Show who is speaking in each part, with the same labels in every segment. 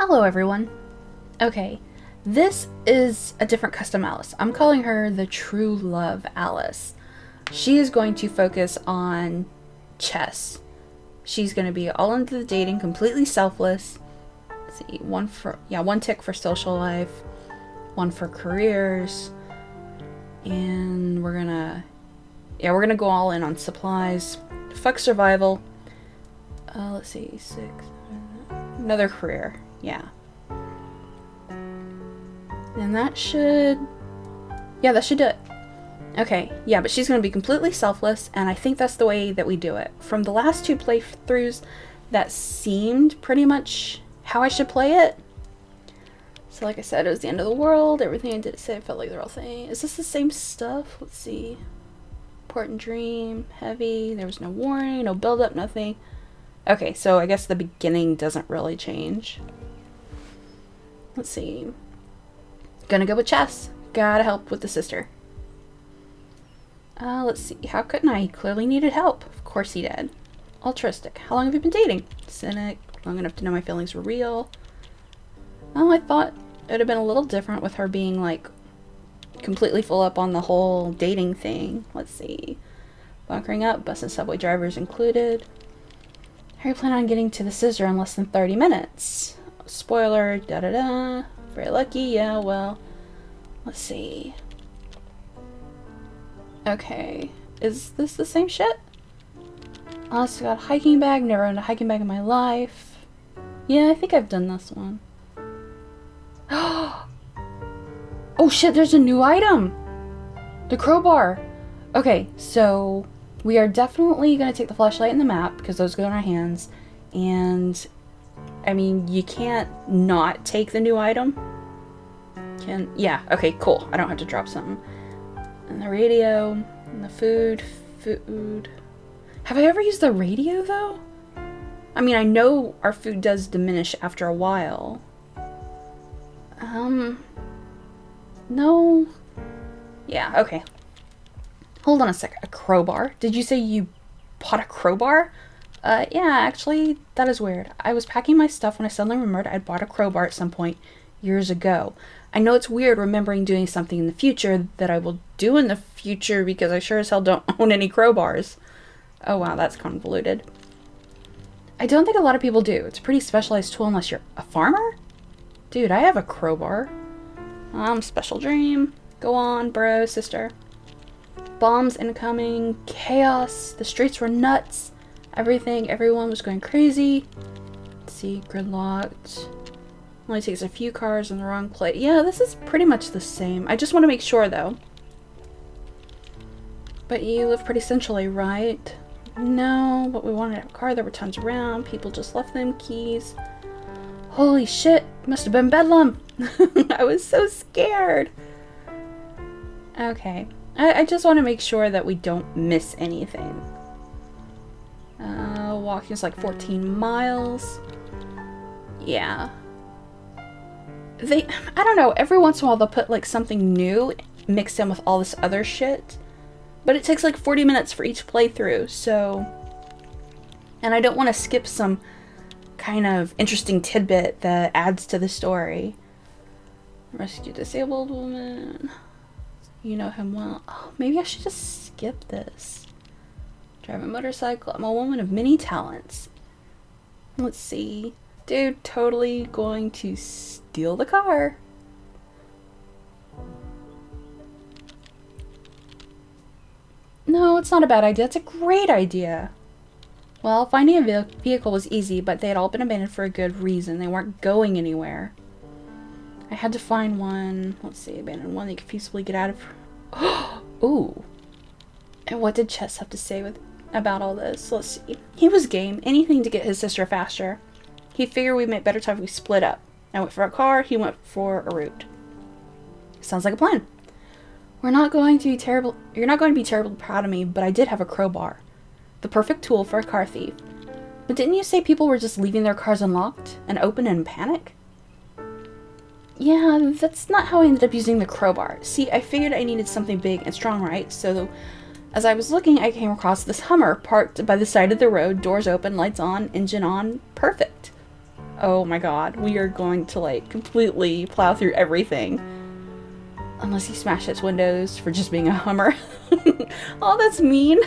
Speaker 1: Hello everyone. Okay, this is a different custom Alice. I'm calling her the True Love Alice. She is going to focus on chess. She's going to be all into the dating, completely selfless. Let's see, one tick for social life, one for careers, and we're gonna go all in on supplies. Fuck survival. Let's see, another career. Yeah. And that should do it. Okay, yeah, but she's going to be completely selfless, and I think that's the way that we do it. From the last two playthroughs, that seemed pretty much how I should play it. So like I said, it was the end of the world. Everything I did say felt like the real thing. Is this the same stuff? Let's see. Important dream, heavy, there was no warning, no build-up, nothing. Okay, so I guess the beginning doesn't really change. Let's see. Gonna go with chess. Gotta help with the sister. Let's see. How couldn't I? He clearly needed help. Of course he did. Altruistic. How long have you been dating? Cynic. Long enough to know my feelings were real. Well, I thought it would have been a little different with her being, like, completely full up on the whole dating thing. Let's see. Bunkering up. Bus and subway drivers included. How are you planning on getting to the scissor in less than 30 minutes? Spoiler. Da-da-da. Very lucky. Yeah, well. Let's see. Okay. Is this the same shit? Also got a hiking bag. Never owned a hiking bag in my life. Yeah, I think I've done this one. Oh shit, there's a new item! The crowbar! Okay, so we are definitely going to take the flashlight and the map, because those go in our hands. And, I mean, you can't not take the new item. Yeah, okay, cool. I don't have to drop something. And the radio, and the food. Have I ever used the radio, though? I mean, I know our food does diminish after a while. No. Yeah, okay. Hold on a sec. A crowbar? Did you say you bought a crowbar? Yeah, actually, that is weird. I was packing my stuff when I suddenly remembered I'd bought a crowbar at some point years ago. I know it's weird remembering doing something in the future that I will do in the future because I sure as hell don't own any crowbars. Oh wow, that's convoluted. I don't think a lot of people do. It's a pretty specialized tool unless you're a farmer? Dude, I have a crowbar. Special dream. Go on, bro, sister. Bombs incoming. Chaos. The streets were nuts. Everyone was going crazy. Let's see, gridlocked. Only takes a few cars in the wrong place. Yeah, this is pretty much the same. I just want to make sure, though. But you live pretty centrally, right? No, but we wanted to have a car. There were tons around. People just left them keys. Holy shit. Must have been Bedlam. I was so scared. Okay. I just want to make sure that we don't miss anything. Walking is like 14 miles. Yeah. I don't know, every once in a while they'll put like something new mixed in with all this other shit. But it takes like 40 minutes for each playthrough, so... And I don't want to skip some kind of interesting tidbit that adds to the story. Rescue disabled woman. You know him well. Oh, maybe I should just skip this. Drive a motorcycle. I'm a woman of many talents. Let's see. Dude, totally going to steal the car. No, it's not a bad idea. It's a great idea. Well, finding a vehicle was easy, but they had all been abandoned for a good reason. They weren't going anywhere. I had to find one. Let's see, abandoned one that you could feasibly get out of. Ooh. And what did Chess have to say about all this? Let's see. He was game. Anything to get his sister faster. He figured we'd make better time if we split up. I went for a car, he went for a route. Sounds like a plan. You're not going to be terribly proud of me, but I did have a crowbar. The perfect tool for a car thief. But didn't you say people were just leaving their cars unlocked and open in panic? Yeah, that's not how I ended up using the crowbar. See, I figured I needed something big and strong, right? So as I was looking, I came across this Hummer parked by the side of the road, doors open, lights on, engine on. Perfect. Oh my god, we are going to like completely plow through everything. Unless he smashed its windows for just being a Hummer. Oh, that's mean.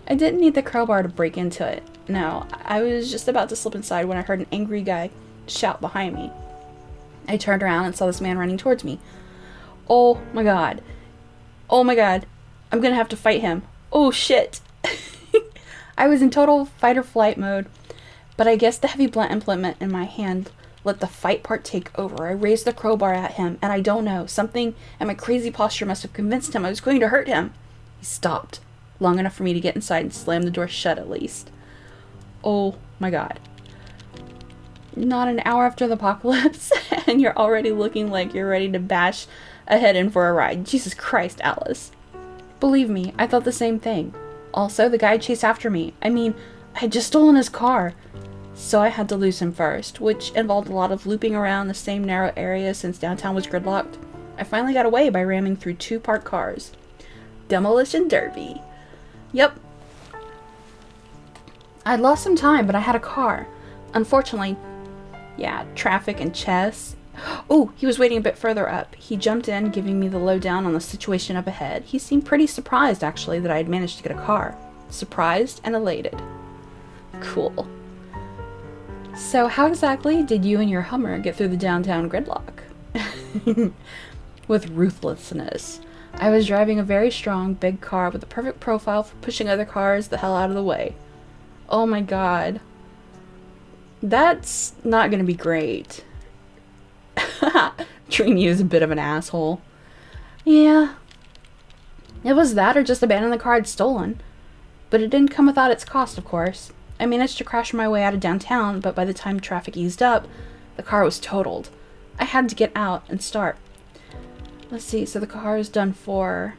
Speaker 1: I didn't need the crowbar to break into it. No, I was just about to slip inside when I heard an angry guy shout behind me. I turned around and saw this man running towards me. Oh my god. Oh my god. I'm gonna have to fight him. Oh shit. I was in total fight or flight mode, but I guess the heavy blunt implement in my hand let the fight part take over. I raised the crowbar at him, and I don't know, something and my crazy posture must have convinced him I was going to hurt him. He stopped, long enough for me to get inside and slam the door shut at least. Oh my god. Not an hour after the apocalypse, and you're already looking like you're ready to bash a head in for a ride. Jesus Christ, Alice. Believe me, I thought the same thing. Also, the guy chased after me. I mean, I had just stolen his car. So I had to lose him first, which involved a lot of looping around the same narrow area since downtown was gridlocked. I finally got away by ramming through 2 parked cars. Demolition derby. Yep. I'd lost some time, but I had a car. Unfortunately, yeah, traffic and chess. Oh, he was waiting a bit further up. He jumped in, giving me the lowdown on the situation up ahead. He seemed pretty surprised, actually, that I had managed to get a car. Surprised and elated. Cool. So how exactly did you and your Hummer get through the downtown gridlock? With ruthlessness. I was driving a very strong, big car with a perfect profile for pushing other cars the hell out of the way. Oh my god. That's not gonna be great. Treating you as a bit of an asshole. Yeah. It was that or just abandoning the car I'd stolen. But it didn't come without its cost, of course. I managed to crash my way out of downtown, but by the time traffic eased up, the car was totaled. I had to get out and start. Let's see, so the car is done for.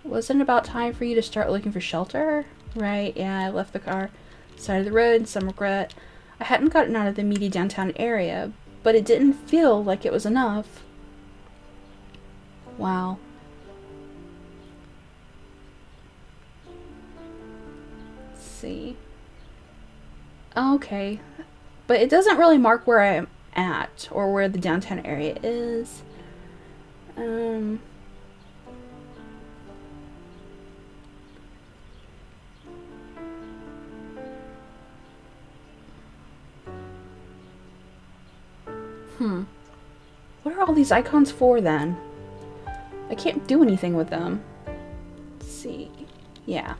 Speaker 1: Wasn't it about time for you to start looking for shelter? Right, yeah, I left the car side of the road, some regret. I hadn't gotten out of the meaty downtown area, but it didn't feel like it was enough. Wow. Let's see. Okay. But it doesn't really mark where I'm at or where the downtown area is. What are all these icons for then? I can't do anything with them. Let's see. Yeah.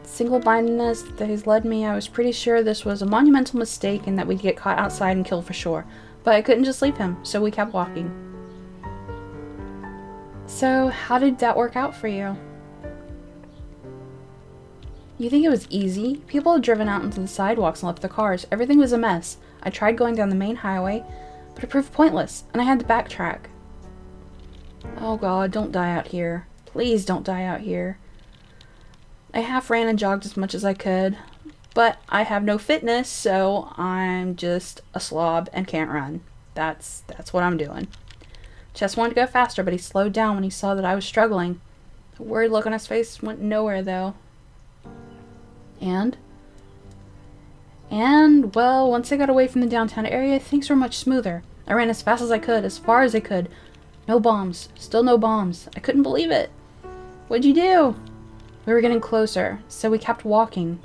Speaker 1: Single blindness that has led me. I was pretty sure this was a monumental mistake and that we'd get caught outside and killed for sure. But I couldn't just leave him, so we kept walking. So, how did that work out for you? You think it was easy? People had driven out into the sidewalks and left their cars. Everything was a mess. I tried going down the main highway, but it proved pointless, and I had to backtrack. Oh god, don't die out here. Please don't die out here. I half ran and jogged as much as I could, but I have no fitness, so I'm just a slob and can't run. That's what I'm doing. Chess wanted to go faster, but he slowed down when he saw that I was struggling. The worried look on his face went nowhere, though. And, well, once I got away from the downtown area, things were much smoother. I ran as fast as I could, as far as I could. No bombs. Still no bombs. I couldn't believe it. What'd you do? We were getting closer, so we kept walking.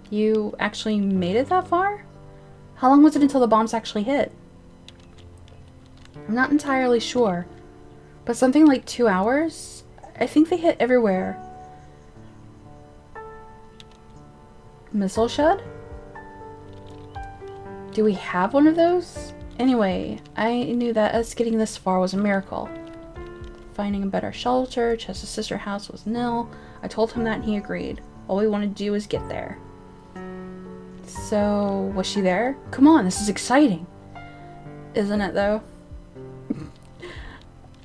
Speaker 1: You actually made it that far? How long was it until the bombs actually hit? I'm not entirely sure, but something like 2 hours? I think they hit everywhere. Missile shed? Do we have one of those? Anyway, I knew that us getting this far was a miracle. Finding a better shelter, Chess's sister house was nil. I told him that and he agreed. All we wanted to do was get there. So, was she there? Come on, this is exciting. Isn't it though?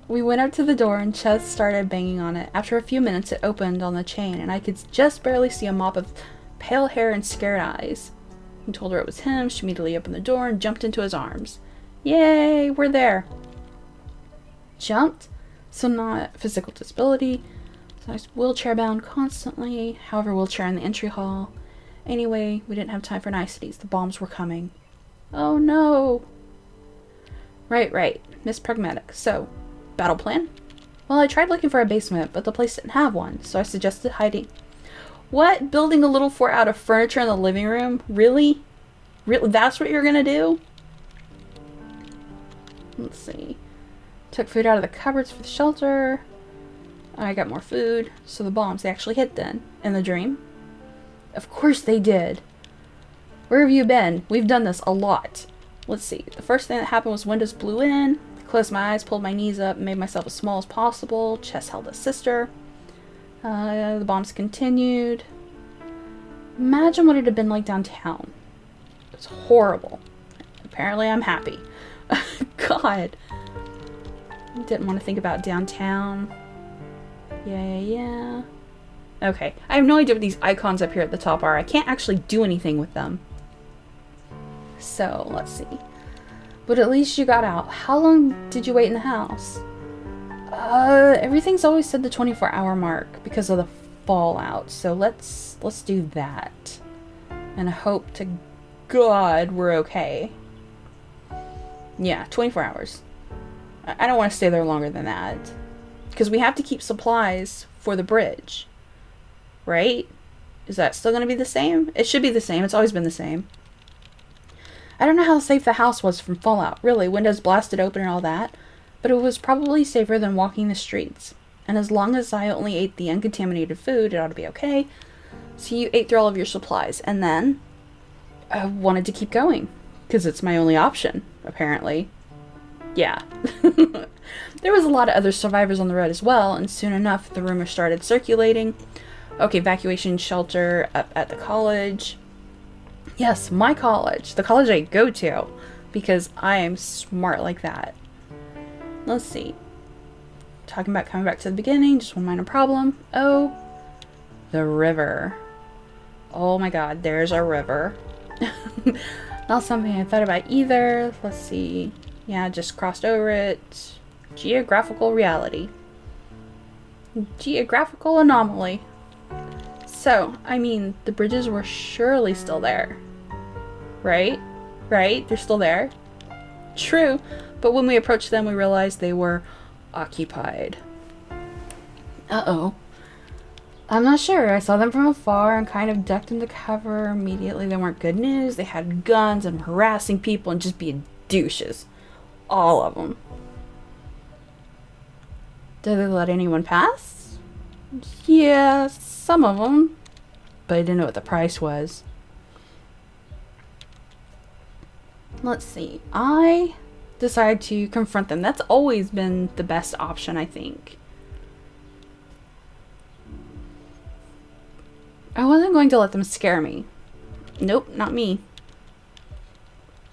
Speaker 1: We went up to the door and Chess started banging on it. After a few minutes it opened on the chain and I could just barely see a mop of pale hair and scared eyes. He told her it was him. She immediately opened the door and jumped into his arms. Yay, we're there. Jumped? So not physical disability. So I was wheelchair bound constantly. However, wheelchair in the entry hall. Anyway, we didn't have time for niceties. The bombs were coming. Oh no. Right. Miss Pragmatic. So, battle plan? Well, I tried looking for a basement, but the place didn't have one, so I suggested hiding. What? Building a little fort out of furniture in the living room? Really? Really? That's what you're gonna do? Let's see. Took food out of the cupboards for the shelter. I got more food. So the bombs, they actually hit then. In the dream? Of course they did. Where have you been? We've done this a lot. Let's see. The first thing that happened was windows blew in. Closed my eyes, pulled my knees up, made myself as small as possible. Chest held a sister. The bombs continued. Imagine what it had been like downtown. It was horrible. Apparently I'm happy. God. Didn't want to think about downtown. Yeah. Okay. I have no idea what these icons up here at the top are. I can't actually do anything with them. So, let's see. But at least you got out. How long did you wait in the house? Everything's always said the 24-hour mark because of the fallout. So let's do that. And I hope to God we're okay. Yeah, 24 hours. I don't want to stay there longer than that. Because we have to keep supplies for the bridge. Right? Is that still going to be the same? It should be the same. It's always been the same. I don't know how safe the house was from fallout. Really, windows blasted open and all that. But it was probably safer than walking the streets. And as long as I only ate the uncontaminated food, it ought to be okay. So you ate through all of your supplies. And then I wanted to keep going. Because it's my only option, apparently. Yeah. There was a lot of other survivors on the road as well. And soon enough, the rumor started circulating. Okay, evacuation shelter up at the college. Yes, my college. The college I go to. Because I am smart like that. Let's see. Talking about coming back to the beginning. Just one minor problem. Oh. The river. Oh my god, there's a river. Not something I thought about either. Let's see. Yeah, just crossed over it. Geographical reality. Geographical anomaly. So, I mean, the bridges were surely still there. Right? Right? They're still there. True. But when we approached them, we realized they were occupied. Uh-oh. I'm not sure. I saw them from afar and kind of ducked into cover. Immediately, they weren't good news. They had guns and were harassing people and just being douches. All of them. Did they let anyone pass? Yeah, some of them. But I didn't know what the price was. Let's see. I decided to confront them. That's always been the best option, I think. I wasn't going to let them scare me. Nope, not me.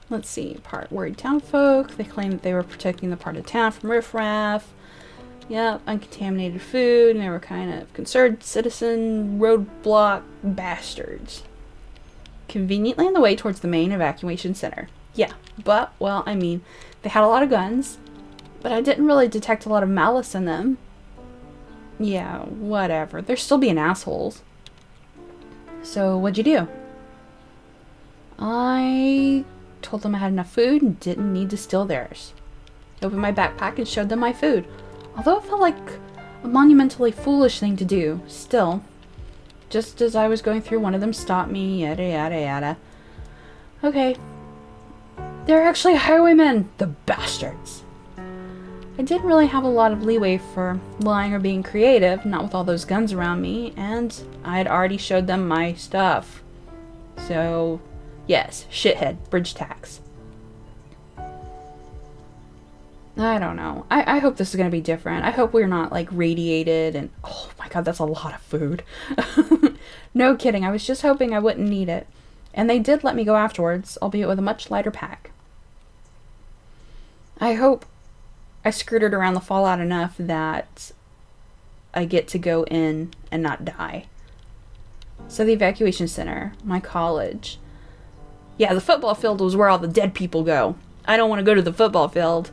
Speaker 1: Let's see. Worried town folk. They claimed that they were protecting the part of town from riffraff. Yep, uncontaminated food. And they were kind of concerned citizen roadblock bastards. Conveniently on the way towards the main evacuation center. Yeah, but, well, I mean, they had a lot of guns. But I didn't really detect a lot of malice in them. Yeah, whatever. They're still being assholes. So, what'd you do? I told them I had enough food and didn't need to steal theirs. I opened my backpack and showed them my food. Although it felt like a monumentally foolish thing to do, still. Just as I was going through, one of them stopped me, yada yada yada. Okay. They're actually highwaymen! The bastards! I didn't really have a lot of leeway for lying or being creative, not with all those guns around me, and I had already showed them my stuff. So, yes, shithead, bridge tax. I don't know. I hope this is going to be different. I hope we're not, like, radiated and... Oh my god, that's a lot of food. No kidding, I was just hoping I wouldn't need it. And they did let me go afterwards, albeit with a much lighter pack. I hope I skirted around the fallout enough that I get to go in and not die. So the evacuation center, my college. Yeah, the football field was where all the dead people go. I don't want to go to the football field.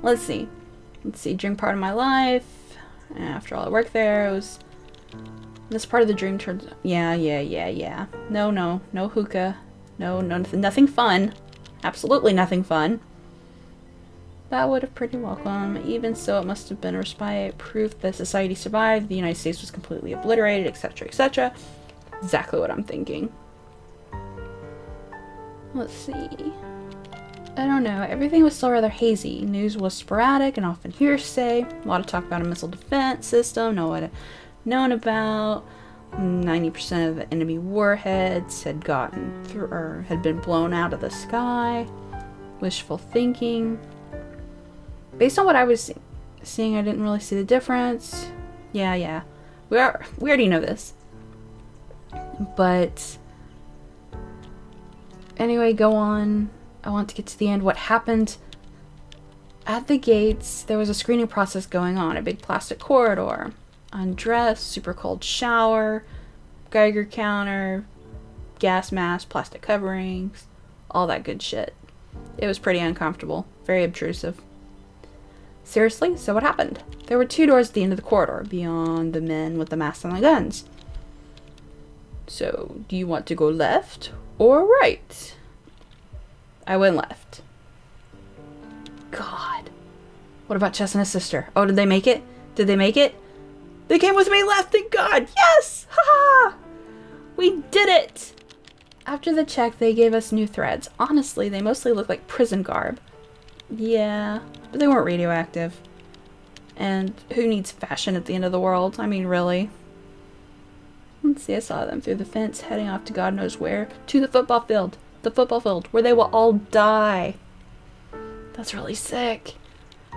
Speaker 1: Let's see. Dream part of my life. After all I worked there, it was This part of the dream turns... Yeah. No hookah. No, nothing fun. Absolutely nothing fun. That would have pretty welcome. Even so, it must have been a respite, proof that society survived, the United States was completely obliterated, etc., etc. Exactly what I'm thinking. Let's see. I don't know. Everything was still rather hazy. News was sporadic and often hearsay. A lot of talk about a missile defense system. No one had known about. 90% of the enemy warheads had gotten through or had been blown out of the sky. Wishful thinking. Based on what I was seeing, I didn't really see the difference. Yeah. We already know this. But anyway, go on. I want to get to the end. What happened at the gates? There was a screening process going on. A big plastic corridor. Undress, super cold shower, Geiger counter, gas mask, plastic coverings, all that good shit. It was pretty uncomfortable. Very obtrusive. Seriously? So what happened? There were 2 doors at the end of the corridor, beyond the men with the masks and the guns. So, do you want to go left or right? I went left. God. What about Chess and his sister? Oh, did they make it? Did they make it? They came with me left, thank God! Yes! Haha! We did it! After the check, they gave us new threads. Honestly, they mostly look like prison garb. Yeah, but they weren't radioactive. And who needs fashion at the end of the world? I mean, really. Let's see, I saw them through the fence, heading off to God knows where. To the football field. The football field, where they will all die. That's really sick.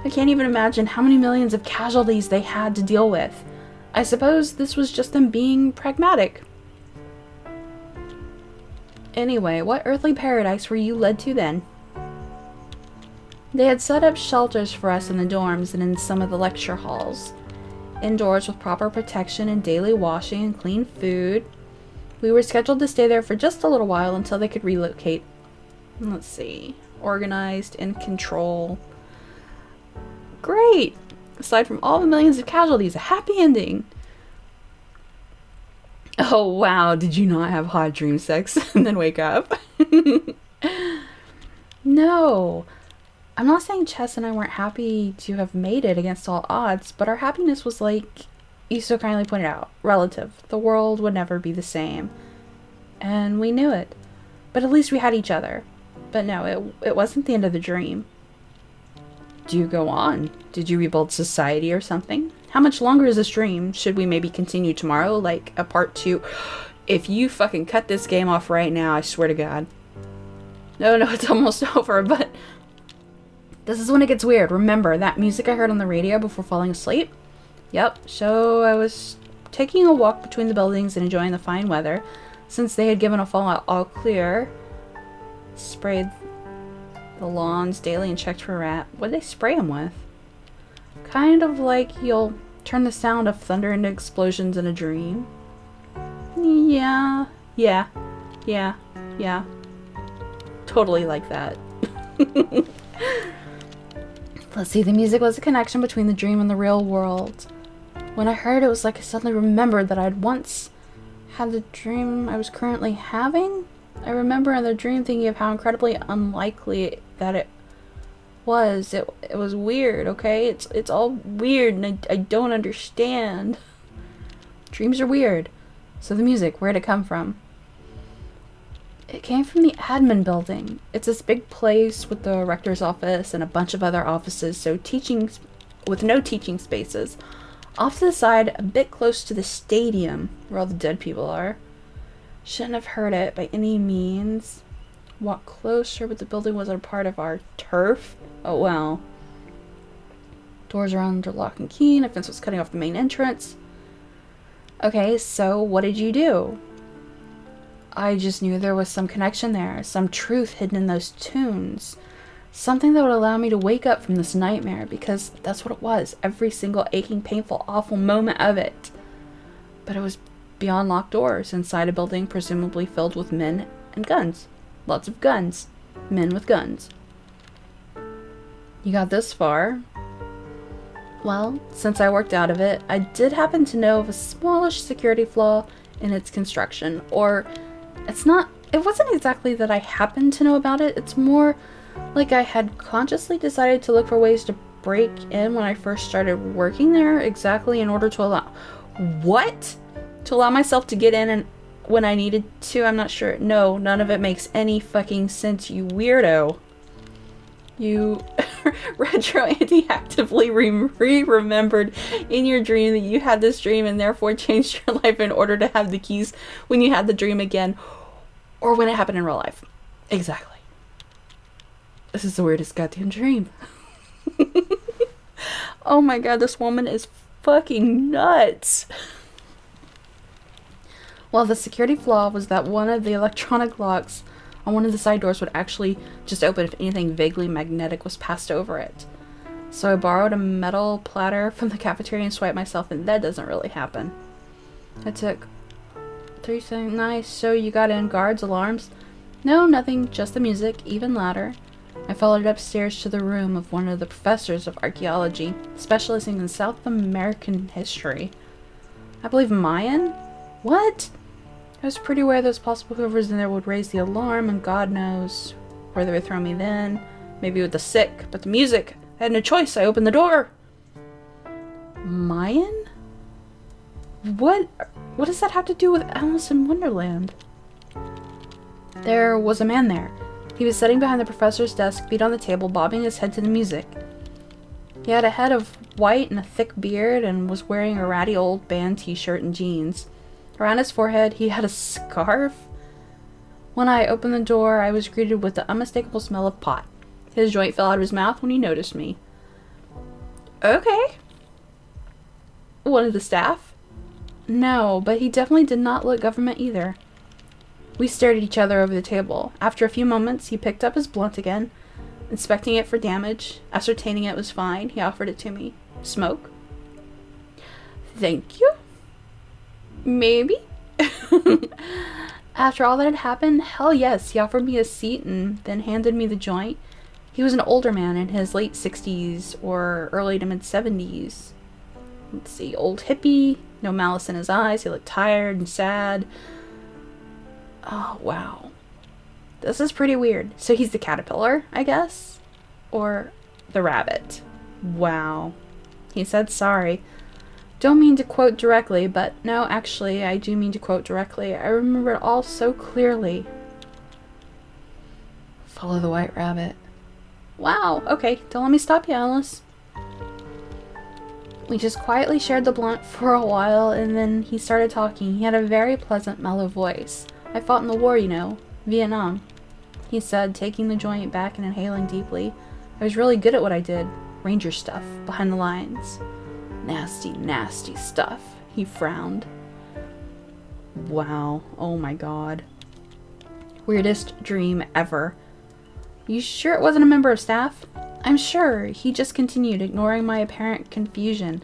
Speaker 1: I can't even imagine how many millions of casualties they had to deal with. I suppose this was just them being pragmatic. Anyway, what earthly paradise were you led to then? They had set up shelters for us in the dorms and in some of the lecture halls. Indoors with proper protection and daily washing and clean food. We were scheduled to stay there for just a little while until they could relocate. Let's see. Organized, in control. Great! Aside from all the millions of casualties, a happy ending. Oh wow, did you not have hot dream sex and then wake up? No. I'm not saying Chess and I weren't happy to have made it against all odds, but our happiness was, like you so kindly pointed out, relative. The world would never be the same. And we knew it. But at least we had each other. But no, it wasn't the end of the dream. Do you go on? Did you rebuild society or something? How much longer is this dream? Should we maybe continue tomorrow, like a part 2? If you fucking cut this game off right now, I swear to God. No, it's almost over, but this is when it gets weird. Remember that music I heard on the radio before falling asleep? Yep, so I was taking a walk between the buildings and enjoying the fine weather. Since they had given a fallout all clear, sprayed the lawns daily and checked for rat. What did they spray them with? Kind of like you'll turn the sound of thunder into explosions in a dream. Yeah. Totally like that. Let's see, the music was a connection between the dream and the real world. When I heard it, was like I suddenly remembered that I'd once had the dream I was currently having. I remember in the dream thinking of how incredibly unlikely that it was. It was weird, okay? It's all weird and I don't understand. Dreams are weird. So the music, where'd it come from? It came from the admin building. It's this big place with the rector's office and a bunch of other offices, so with no teaching spaces. Off to the side, a bit close to the stadium, where all the dead people are. Shouldn't have heard it by any means. Walked closer, but the building wasn't a part of our turf. Oh well. Doors are under lock and key, and a fence was cutting off the main entrance. Okay, so what did you do? I just knew there was some connection there, some truth hidden in those tunes. Something that would allow me to wake up from this nightmare, because that's what it was. Every single aching, painful, awful moment of it. But it was beyond locked doors, inside a building presumably filled with men and guns. Lots of guns. Men with guns. You got this far. Well, since I worked out of it, I did happen to know of a smallish security flaw in its construction. Or, it wasn't exactly that I happened to know about it, it's more like I had consciously decided to look for ways to break in when I first started working there, exactly in order to allow. What? To allow myself to get in and when I needed to? I'm not sure. No, none of it makes any fucking sense, you weirdo. You retroactively remembered in your dream that you had this dream and therefore changed your life in order to have the keys when you had the dream again, or when it happened in real life. Exactly. This is the weirdest goddamn dream. Oh my god, this woman is fucking nuts. Well, the security flaw was that one of the electronic locks on one of the side doors would actually just open if anything vaguely magnetic was passed over it. So I borrowed a metal platter from the cafeteria and swiped myself, and that doesn't really happen. I took 3 seconds. Nice. So you got in. Guards, alarms? No, nothing. Just the music, even louder. I followed upstairs to the room of one of the professors of archaeology, specializing in South American history. I believe Mayan? What? I was pretty aware those possible whoever's in there would raise the alarm, and God knows where they would throw me then. Maybe with the sick, but the music. I had no choice. I opened the door. Mayan? What does that have to do with Alice in Wonderland? There was a man there. He was sitting behind the professor's desk, feet on the table, bobbing his head to the music. He had a head of white and a thick beard, and was wearing a ratty old band t-shirt and jeans. Around his forehead, he had a scarf. When I opened the door, I was greeted with the unmistakable smell of pot. His joint fell out of his mouth when he noticed me. Okay. One of the staff? No, but he definitely did not look government either. We stared at each other over the table. After a few moments, he picked up his blunt again, inspecting it for damage. Ascertaining it was fine, he offered it to me. Smoke? Thank you. Maybe? After all that had happened, hell yes, he offered me a seat and then handed me the joint. He was an older man in his late 60s or early to mid 70s. Let's see, old hippie, no malice in his eyes, he looked tired and sad. Oh, wow. This is pretty weird. So he's the caterpillar, I guess? Or the rabbit. Wow. He said sorry. Don't mean to quote directly, but no, actually, I do mean to quote directly. I remember it all so clearly. Follow the white rabbit. Wow, okay, don't let me stop you, Alice. We just quietly shared the blunt for a while, and then he started talking. He had a very pleasant, mellow voice. I fought in the war, you know, Vietnam. He said, taking the joint back and inhaling deeply. I was really good at what I did. Ranger stuff, behind the lines. Nasty, nasty stuff. He frowned. Wow. Oh my god. Weirdest dream ever. You sure it wasn't a member of staff? I'm sure. He just continued, ignoring my apparent confusion.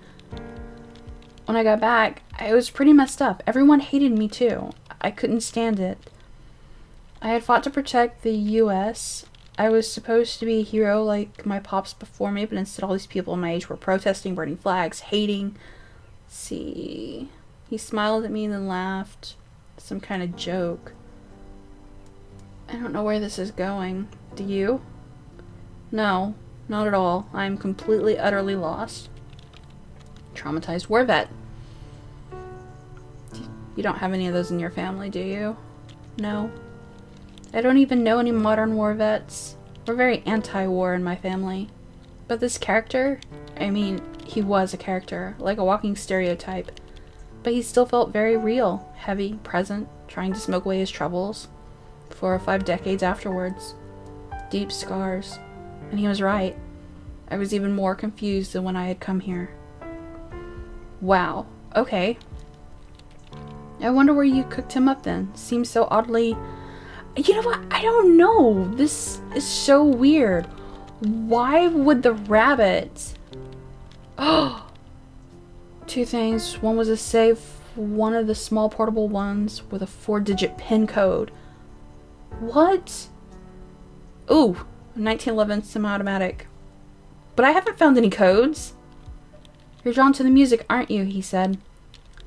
Speaker 1: When I got back, I was pretty messed up. Everyone hated me too. I couldn't stand it. I had fought to protect the U.S. I was supposed to be a hero like my pops before me, but instead all these people my age were protesting, burning flags, hating. Let's see. He smiled at me and then laughed. Some kind of joke. I don't know where this is going. Do you? No, not at all. I am completely, utterly lost. Traumatized war vet. You don't have any of those in your family, do you? No. I don't even know any modern war vets. We're very anti-war in my family. But this character, I mean, he was a character, like a walking stereotype. But he still felt very real, heavy, present, trying to smoke away his troubles. 4 or 5 decades afterwards. Deep scars. And he was right. I was even more confused than when I had come here. Wow. Okay. I wonder where you cooked him up then. Seems so oddly... You know what? I don't know. This is so weird. Why would the rabbit... Oh! 2 things. One was a safe, one of the small portable ones with a 4-digit PIN code. What? Ooh, 1911 semi-automatic. But I haven't found any codes. You're drawn to the music, aren't you? He said.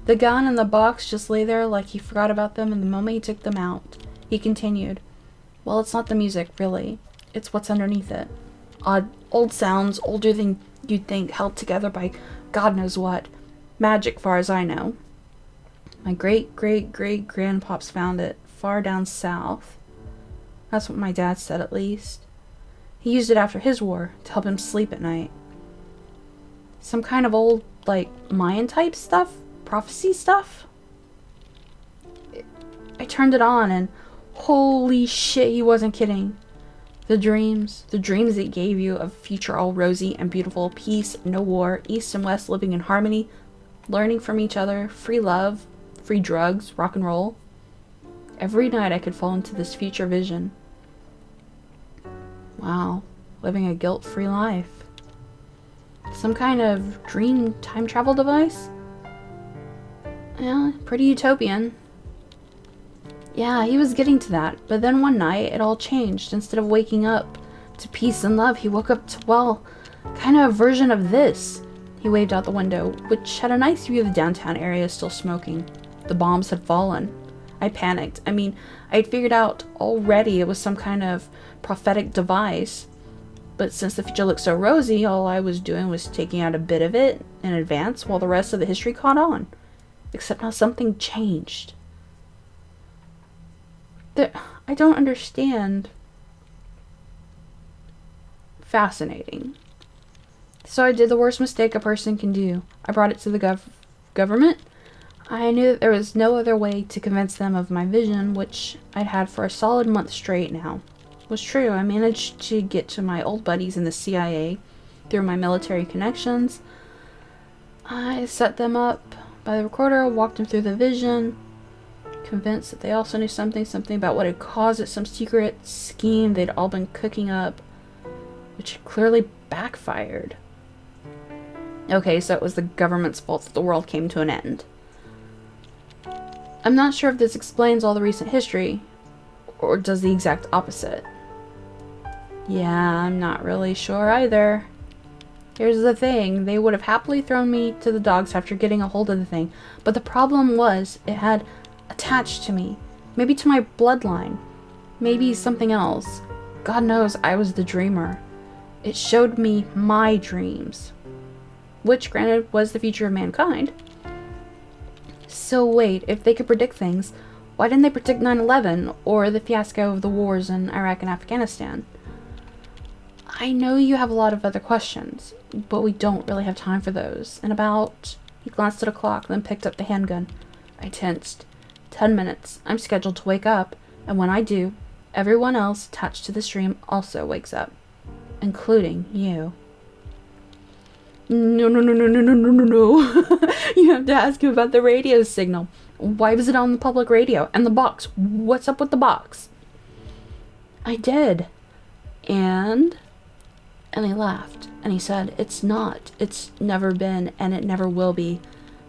Speaker 1: The gun and the box just lay there like he forgot about them in the moment he took them out. He continued. Well, it's not the music, really. It's what's underneath it. Odd, old sounds, older than you'd think, held together by God knows what. Magic, far as I know. My great-great-great-grandpops found it, far down south. That's what my dad said, at least. He used it after his war, to help him sleep at night. Some kind of old, Mayan-type stuff? Prophecy stuff? I turned it on, and holy shit, he wasn't kidding. The dreams it gave you of a future all rosy and beautiful, peace, no war, east and west living in harmony, learning from each other, free love, free drugs, rock and roll. Every night I could fall into this future vision. Wow, living a guilt-free life. Some kind of dream time travel device? Yeah, pretty utopian. Yeah, he was getting to that, but then one night it all changed. Instead of waking up to peace and love, he woke up to, well, kind of a version of this. He waved out the window, which had a nice view of the downtown area still smoking. The bombs had fallen. I panicked. I mean, I had figured out already it was some kind of prophetic device. But since the future looked so rosy, all I was doing was taking out a bit of it in advance while the rest of the history caught on. Except now something changed. I don't understand. Fascinating. So I did the worst mistake a person can do. I brought it to the government. I knew that there was no other way to convince them of my vision, which I'd had for a solid month straight now. It was true. I managed to get to my old buddies in the CIA through my military connections. I set them up by the recorder, walked them through the vision, convinced that they also knew something about what had caused it, some secret scheme they'd all been cooking up, which had clearly backfired. Okay, so it was the government's fault that the world came to an end. I'm not sure if this explains all the recent history, or does the exact opposite. Yeah, I'm not really sure either. Here's the thing, they would have happily thrown me to the dogs after getting a hold of the thing, but the problem was, it had attached to me. Maybe to my bloodline. Maybe something else. God knows I was the dreamer. It showed me my dreams. Which, granted, was the future of mankind. So wait, if they could predict things, why didn't they predict 9/11 or the fiasco of the wars in Iraq and Afghanistan? I know you have a lot of other questions, but we don't really have time for those. In about... He glanced at a clock, then picked up the handgun. I tensed. 10 minutes. I'm scheduled to wake up, and when I do, everyone else attached to the stream also wakes up. Including you. No. You have to ask him about the radio signal. Why was it on the public radio? And the box. What's up with the box? I did. And he laughed. And he said, it's not. It's never been, and it never will be.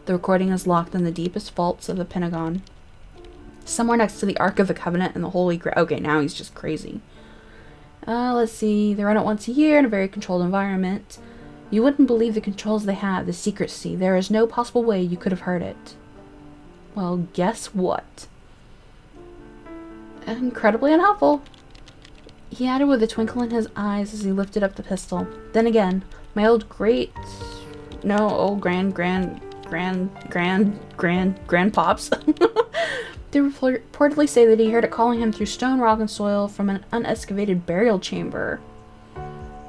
Speaker 1: The recording is locked in the deepest vaults of the Pentagon. Somewhere next to the Ark of the Covenant and the Holy Grail. Okay, now he's just crazy. Let's see. They run it once a year in a very controlled environment. You wouldn't believe the controls they have, the secrecy. There is no possible way you could have heard it. Well, guess what? Incredibly unhelpful. He added with a twinkle in his eyes as he lifted up the pistol. Then again, my old grandpops. They reportedly say that he heard it calling him through stone, rock, and soil from an unexcavated burial chamber.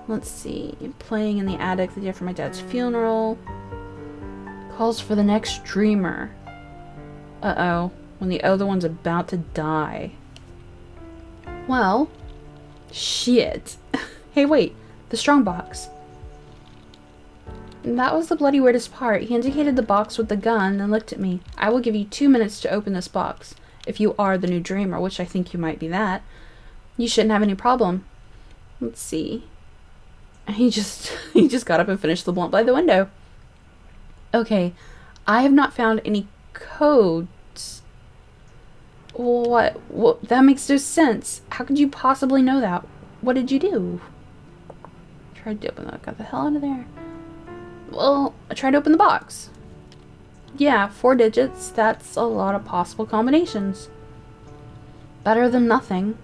Speaker 1: Let's see. Playing in the attic the day after my dad's funeral. Calls for the next dreamer. Uh-oh. When the other one's about to die. Well, shit. Hey, wait. The strongbox. That was the bloody weirdest part. He indicated the box with the gun and looked at me. I will give you 2 minutes to open this box. If you are the new dreamer, which I think you might be that, you shouldn't have any problem. Let's see. He just got up and finished the blunt by the window. Okay, I have not found any codes. What? That makes no sense. How could you possibly know that? What did you do? Tried to open that. Got the hell out of there. Well, I tried to open the box. Yeah, 4 digits. That's a lot of possible combinations. Better than nothing.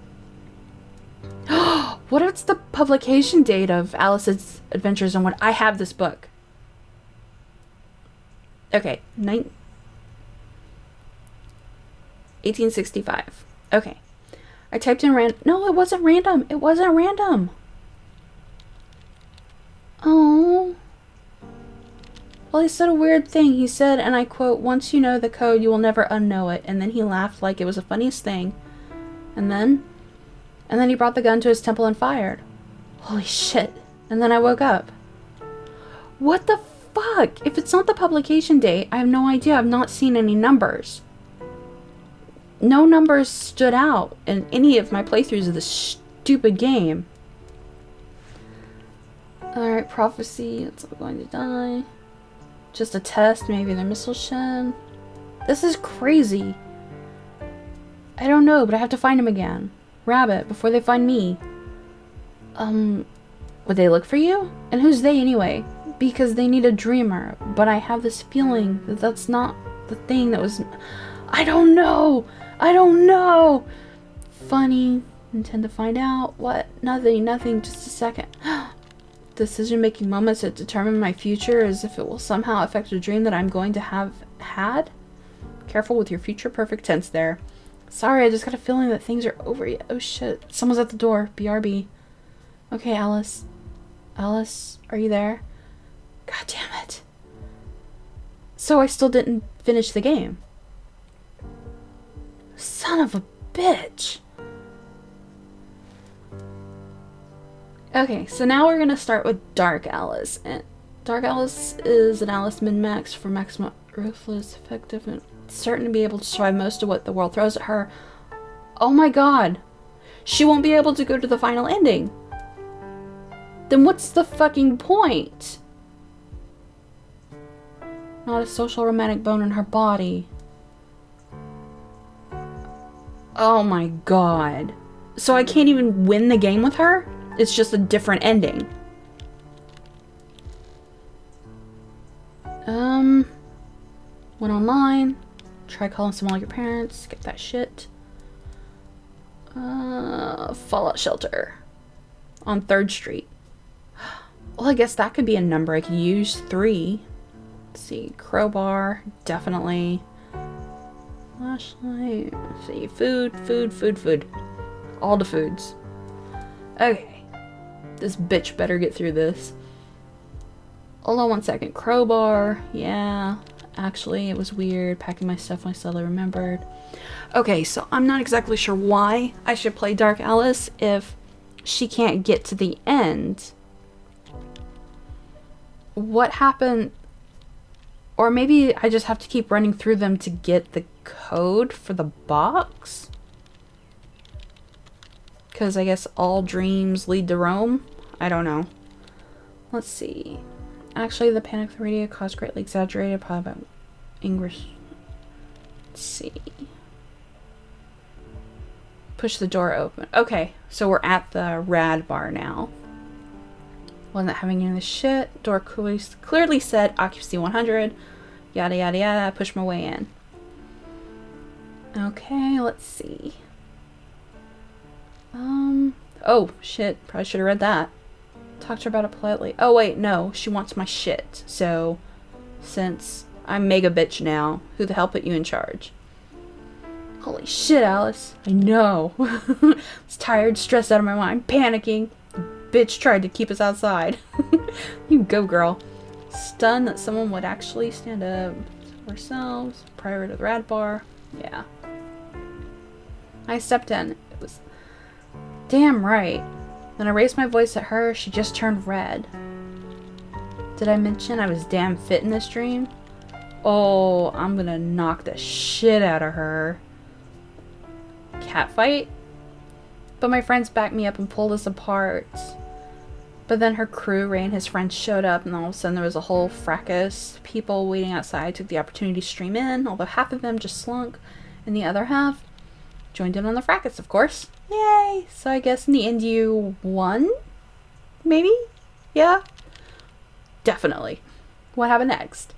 Speaker 1: What if it's the publication date of Alice's Adventures in What? I have this book. Okay, 1865. Okay. I typed in No, it wasn't random. It wasn't random. Oh. Well, he said a weird thing. He said, and I quote, "Once you know the code, you will never unknow it." And then he laughed like it was the funniest thing. And then he brought the gun to his temple and fired. Holy shit. And then I woke up. What the fuck? If it's not the publication date, I have no idea. I've not seen any numbers. No numbers stood out in any of my playthroughs of this stupid game. Alright, prophecy. It's going to die. Just a test, maybe the missile shed. This is crazy. I don't know, but I have to find him again. Rabbit, before they find me. Would they look for you? And who's they anyway? Because they need a dreamer, but I have this feeling that that's not the thing that was... I don't know! Funny. Intend to find out. What? Nothing, just a second. Decision-making moments that determine my future as if it will somehow affect a dream that I'm going to have had? Careful with your future perfect tense there. Sorry, I just got a feeling that things are over yet. Oh shit. Someone's at the door. BRB. Okay, Alice. Alice, are you there? God damn it. So I still didn't finish the game. Son of a bitch. Okay, so now we're gonna start with Dark Alice. And Dark Alice is an Alice min-max for maximum ruthless, effective, and certain to be able to survive most of what the world throws at her. Oh my god. She won't be able to go to the final ending. Then what's the fucking point? Not a social romantic bone in her body. Oh my god. So I can't even win the game with her? It's just a different ending. Went online. Try calling some of your parents. Get that shit. Fallout shelter. On 3rd Street. Well, I guess that could be a number I could use. 3. Let's see. Crowbar. Definitely. Flashlight. Let's see. Food. All the foods. Okay. This bitch better get through this. Hold on one second. Crowbar. Yeah. Actually, it was weird. Packing my stuff when I suddenly remembered. Okay, so I'm not exactly sure why I should play Dark Alice if she can't get to the end. What happened? Or maybe I just have to keep running through them to get the code for the box? Because I guess all dreams lead to Rome? I don't know. Let's see. Actually, the panic of the radio caused greatly exaggerated, probably by English. Let's see. Push the door open. Okay, so we're at the rad bar now. Wasn't having any of this shit. Door clearly said occupancy 100. Yada yada yada. Push my way in. Okay, let's see. Oh shit. Probably should have read that. Talk to her about it politely. Oh wait, no. She wants my shit. So, since I'm mega bitch now, who the hell put you in charge? Holy shit, Alice. I know. I was tired, stressed out of my mind, panicking. The bitch tried to keep us outside. You go, girl. Stunned that someone would actually stand up for ourselves prior to the rad bar. Yeah. I stepped in. It was damn right. Then I raised my voice at her. She just turned red. Did I mention I was damn fit in this dream? Oh, I'm gonna knock the shit out of her. Cat fight? But my friends backed me up and pulled us apart. But then her crew, Ray and his friends, showed up, and all of a sudden there was a whole fracas. People waiting outside took the opportunity to stream in, although half of them just slunk, and the other half joined in on the fracas, of course. Yay! So I guess in the end you won? Maybe? Yeah? Definitely. What happened next?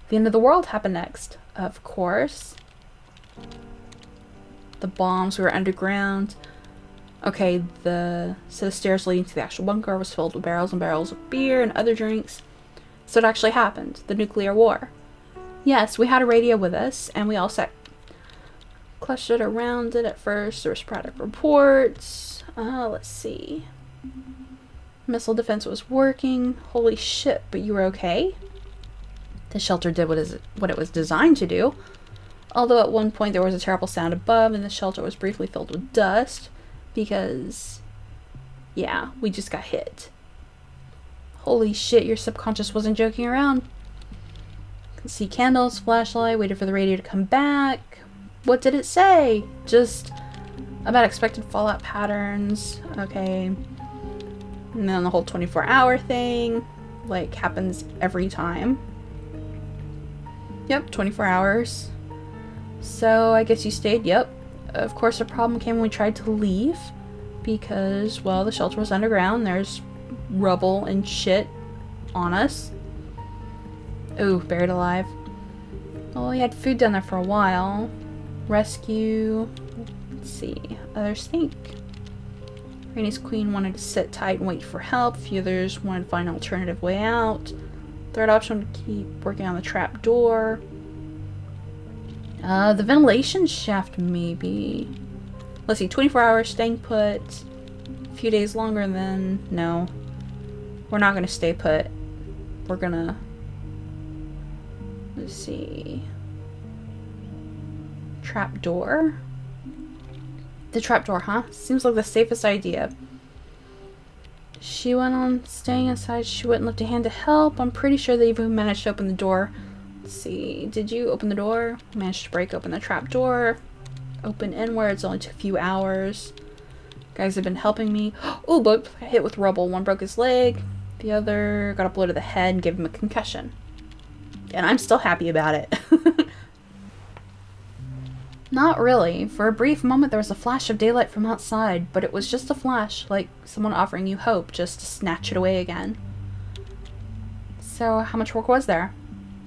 Speaker 1: The end of the world happened next. Of course. The bombs were underground. Okay, the stairs leading to the actual bunker was filled with barrels and barrels of beer and other drinks. So it actually happened. The nuclear war. Yes, we had a radio with us, and we all sat clustered around it at first. There were sporadic reports. Let's see. Missile defense was working. Holy shit, but you were okay? The shelter did what it was designed to do. Although at one point there was a terrible sound above, and the shelter was briefly filled with dust. Because, yeah, we just got hit. Holy shit, your subconscious wasn't joking around. Can see candles, flashlight, waited for the radio to come back. What did it say? Just about expected fallout patterns. Okay. And then the whole 24-hour thing, like, happens every time. Yep, 24 hours. So I guess you stayed, yep. Of course, a problem came when we tried to leave. Because, well, the shelter was underground. There's rubble and shit on us. Ooh, buried alive. Well, we had food down there for a while. Rescue. Let's see. Others think. Rainey's queen wanted to sit tight and wait for help. A few others wanted to find an alternative way out. Third option would keep working on the trap door. The ventilation shaft, maybe. Let's see, 24 hours staying put. A few days longer, then no. We're not going to stay put. We're going to... Let's see. Trap door. The trap door, huh? Seems like the safest idea. She went on staying inside. She wouldn't lift a hand to help. I'm pretty sure they even managed to open the door. Let's see. Did you open the door? Managed to break open the trap door. Open inwards. Only took a few hours. Guys have been helping me. Oh, both got hit with rubble. One broke his leg. The other got a blow to the head and gave him a concussion. And I'm still happy about it. Not really. For a brief moment there was a flash of daylight from outside, but it was just a flash, like someone offering you hope just to snatch it away again. So how much work was there?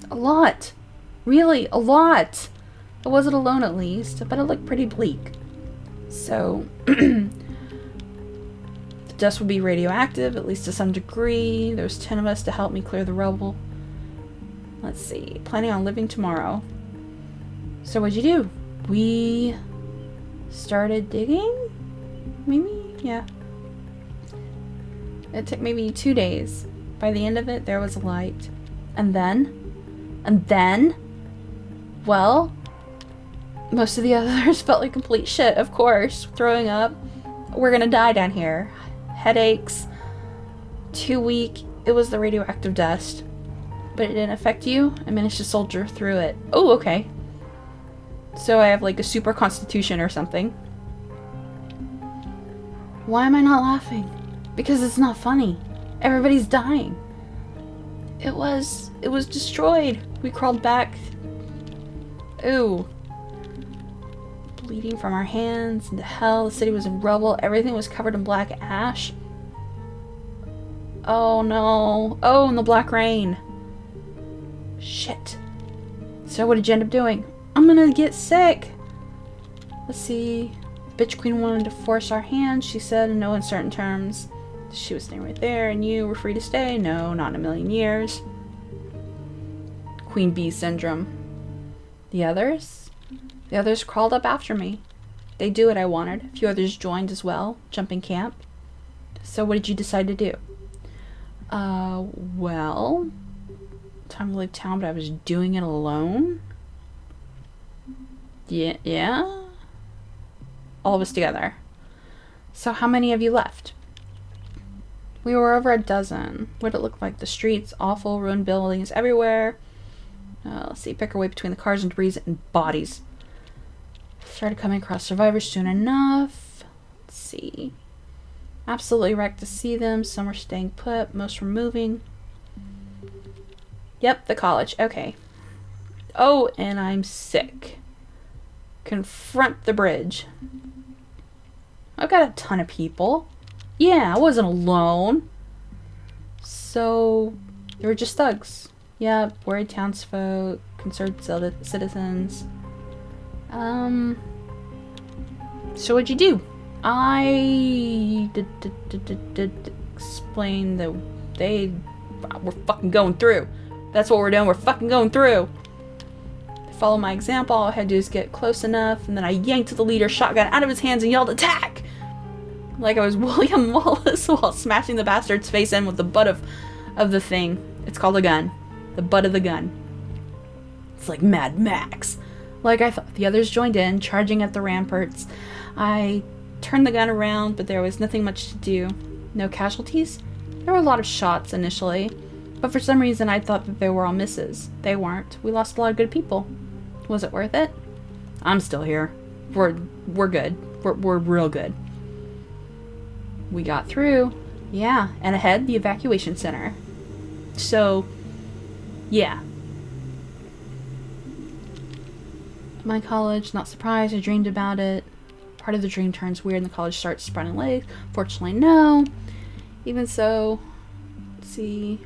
Speaker 1: A lot. Really, a lot. I wasn't alone at least, but it looked pretty bleak. So, the dust would be radioactive, at least to some degree. There was 10 of us to help me clear the rubble. Let's see. Planning on living tomorrow. So what'd you do? We started digging? Maybe? Yeah. It took maybe 2 days. By the end of it, there was a light. And then, well, most of the others felt like complete shit, of course. Throwing up. We're gonna die down here. Headaches. Too weak. It was the radioactive dust. But it didn't affect you. I managed to soldier through it. Oh, okay. So I have like a super constitution or something. Why am I not laughing? Because it's not funny. Everybody's dying. It was destroyed. We crawled back. Ooh. Bleeding from our hands into hell. The city was in rubble. Everything was covered in black ash. Oh no. Oh, and the black rain. Shit. So what did you end up doing? I'm gonna get sick. Let's see. Bitch Queen wanted to force our hand, she said in no uncertain terms. She was staying right there, and you were free to stay? No, not in a million years. Queen Bee syndrome. The others? The others crawled up after me. They do what I wanted. A few others joined as well, jumping camp. So what did you decide to do? Well, time to leave town, but I was doing it alone. Yeah? All of us together. So how many of you left? We were over a dozen. What it looked like? The streets, awful, ruined buildings everywhere. Let's see, pick our way between the cars and debris and bodies. Started coming across survivors soon enough. Let's see. Absolutely wrecked to see them. Some were staying put, most were moving. Yep, the college. Okay. Oh, and I'm sick. Confront the bridge. I've got a ton of people. Yeah, I wasn't alone. So, they were just thugs. Yep, worried townsfolk, concerned citizens. So what'd you do? I did explain that we're fucking going through. That's what we're doing. We're fucking going through. To follow my example, all I had to do is get close enough, and then I yanked the leader's shotgun out of his hands and yelled, "Attack!" Like I was William Wallace while smashing the bastard's face in with the butt of the thing. It's called a gun. The butt of the gun. It's like Mad Max. Like I thought. The others joined in, charging at the ramparts. I turned the gun around, but there was nothing much to do. No casualties? There were a lot of shots initially, but for some reason I thought that they were all misses. They weren't. We lost a lot of good people. Was it worth it? I'm still here. We're good. We're real good. We got through. Yeah, and ahead, the evacuation center. So, yeah. My college, not surprised, I dreamed about it. Part of the dream turns weird and the college starts spreading legs. Fortunately, no. Even so, let's see.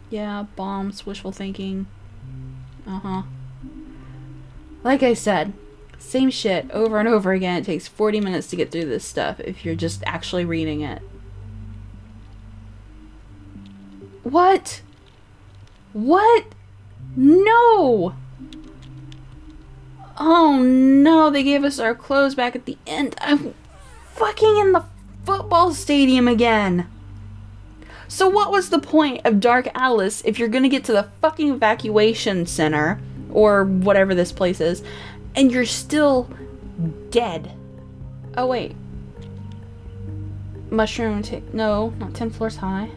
Speaker 1: Yeah, bombs, wishful thinking. Like I said, same shit over and over again. It takes 40 minutes to get through this stuff if you're just actually reading it. What? What? No! Oh no, they gave us our clothes back at the end. I'm fucking in the football stadium again. So what was the point of Dark Alice if you're gonna get to the fucking evacuation center, or whatever this place is, and you're still dead? Oh wait. Mushroom, no, not 10 floors high.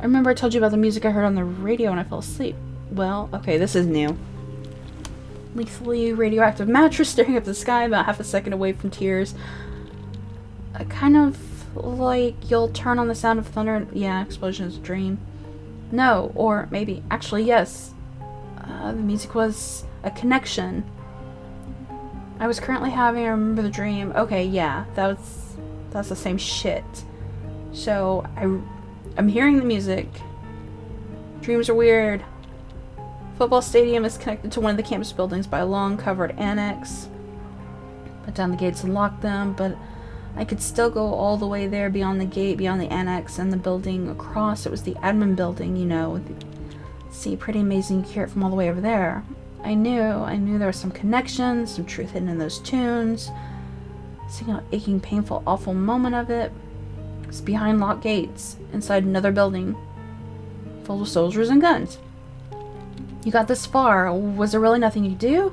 Speaker 1: I remember I told you about the music I heard on the radio when I fell asleep. Well, okay, this is new. Lethally radioactive mattress staring up the sky about half a second away from tears. Kind of like you'll turn on the sound of thunder and, yeah, explosion is a dream. No, or maybe, actually, yes. The music was a connection. I was currently having, I remember the dream. Okay, yeah, that's the same shit. So, I'm hearing the music. Dreams are weird. Football stadium is connected to one of the campus buildings by a long covered annex. Put down the gates and locked them, but I could still go all the way there beyond the gate, beyond the annex, and the building across. It was the admin building, you know. See, pretty amazing. You can hear it from all the way over there. I knew there was some connection, some truth hidden in those tunes. Seeing an aching, painful, awful moment of it. It's behind locked gates, inside another building, full of soldiers and guns. You got this far. Was there really nothing you could do?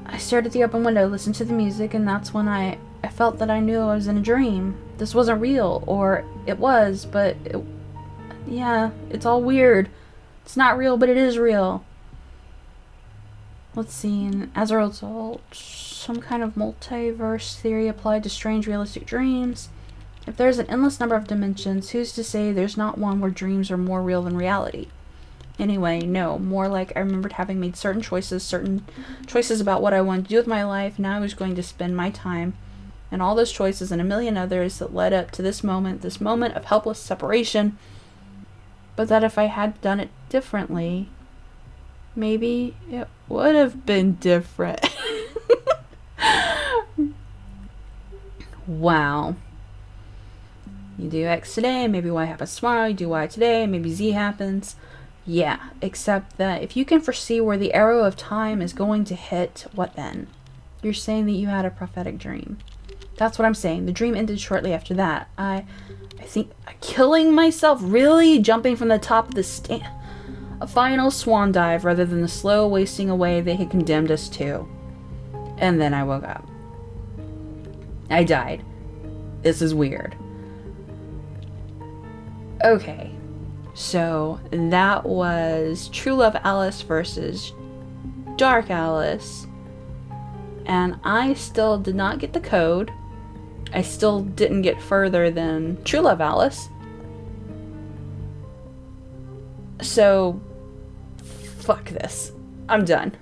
Speaker 1: I stared at the open window, listened to the music, and that's when I felt that I knew I was in a dream. This wasn't real, or it was, but yeah, it's all weird. It's not real, but it is real. Let's see, and as a result, some kind of multiverse theory applied to strange realistic dreams. If there's an endless number of dimensions, who's to say there's not one where dreams are more real than reality? Anyway, no, more like I remembered having made certain choices about what I wanted to do with my life, and I was going to spend my time, and all those choices and a million others that led up to this moment of helpless separation, but that if I had done it differently, maybe it would have been different. Wow. You do X today, maybe Y happens tomorrow. You do Y today, maybe Z happens. Yeah, except that if you can foresee where the arrow of time is going to hit, what then? You're saying that you had a prophetic dream. That's what I'm saying. The dream ended shortly after that. I think killing myself, really jumping from the top of the stand. A final swan dive rather than the slow wasting away they had condemned us to. And then I woke up. I died. This is weird. Okay. So that was True Love Alice versus Dark Alice. And I still did not get the code. I still didn't get further than True Love Alice. So, fuck this. I'm done.